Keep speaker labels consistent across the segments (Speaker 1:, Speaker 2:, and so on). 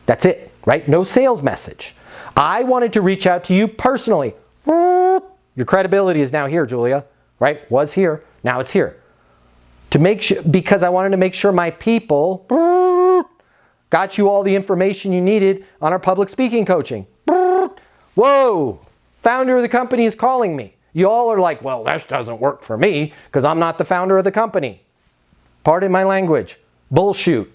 Speaker 1: That's it, right? No sales message. I wanted to reach out to you personally. Your credibility is now here, Julia, right? Was here, now it's here. To make sure, because I wanted to make sure my people got you all the information you needed on our public speaking coaching. Whoa, founder of the company is calling me. You all are like, well, that doesn't work for me because I'm not the founder of the company. Pardon my language. Bullshit,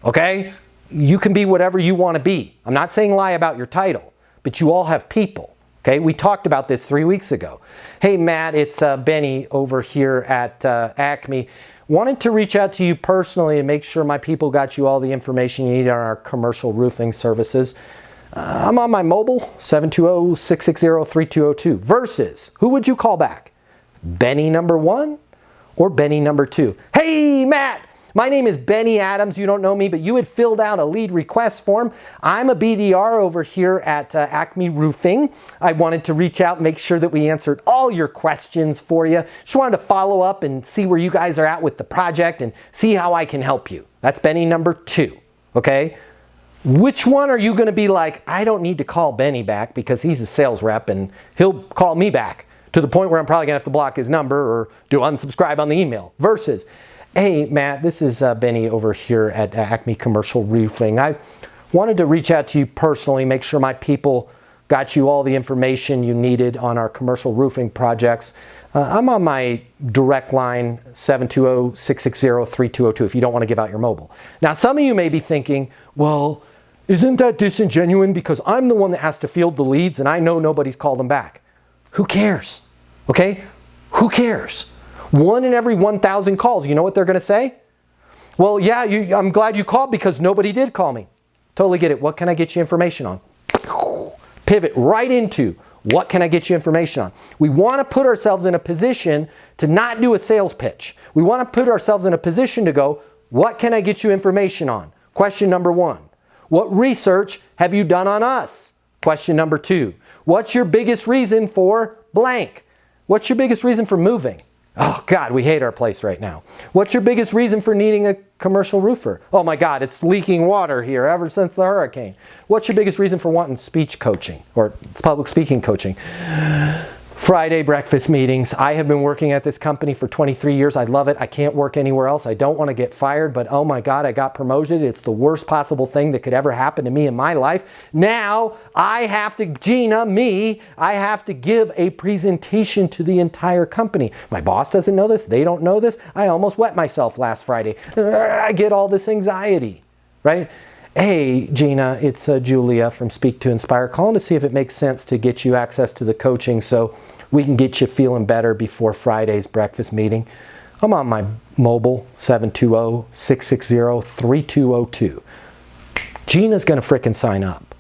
Speaker 1: okay? You can be whatever you want to be. I'm not saying lie about your title, but you all have people, okay? We talked about this 3 weeks ago. Hey, Matt, it's Benny over here at Acme. Wanted to reach out to you personally and make sure my people got you all the information you need on our commercial roofing services. I'm on my mobile, 720-660-3202. Versus, who would you call back? Benny number 1 or Benny number 2? Hey, Matt! My name is Benny Adams. You don't know me, but you had filled out a lead request form. I'm a BDR over here at Acme Roofing. I wanted to reach out and make sure that we answered all your questions for you. Just wanted to follow up and see where you guys are at with the project and see how I can help you. That's Benny number 2, okay? Which one are you going to be like, I don't need to call Benny back because he's a sales rep and he'll call me back to the point where I'm probably going to have to block his number or do unsubscribe on the email. Versus, hey, Matt, this is Benny over here at Acme Commercial Roofing. I wanted to reach out to you personally, make sure my people got you all the information you needed on our commercial roofing projects. I'm on my direct line, 720-660-3202, if you don't want to give out your mobile. Now, some of you may be thinking, well, isn't that disingenuous because I'm the one that has to field the leads and I know nobody's called them back. Who cares? Okay? Who cares? 1 in every 1,000 calls, you know what they're going to say? Well, yeah, I'm glad you called because nobody did call me. Totally get it. What can I get you information on? Pivot right into what can I get you information on? We want to put ourselves in a position to not do a sales pitch. We want to put ourselves in a position to go, what can I get you information on? Question number 1. What research have you done on us? Question number 2. What's your biggest reason for blank? What's your biggest reason for moving? Oh God, we hate our place right now. What's your biggest reason for needing a commercial roofer? Oh my God, it's leaking water here ever since the hurricane. What's your biggest reason for wanting speech coaching or public speaking coaching? Friday breakfast meetings. I have been working at this company for 23 years. I love it. I can't work anywhere else. I don't want to get fired, but oh my God, I got promoted. It's the worst possible thing that could ever happen to me in my life. Now I have to, I have to give a presentation to the entire company. My boss doesn't know this. They don't know this. I almost wet myself last Friday. I get all this anxiety, right? Hey, Gina, it's Julia from Speak to Inspire, calling to see if it makes sense to get you access to the coaching so we can get you feeling better before Friday's breakfast meeting. I'm on my mobile, 720-660-3202. Gina's going to frickin' sign up.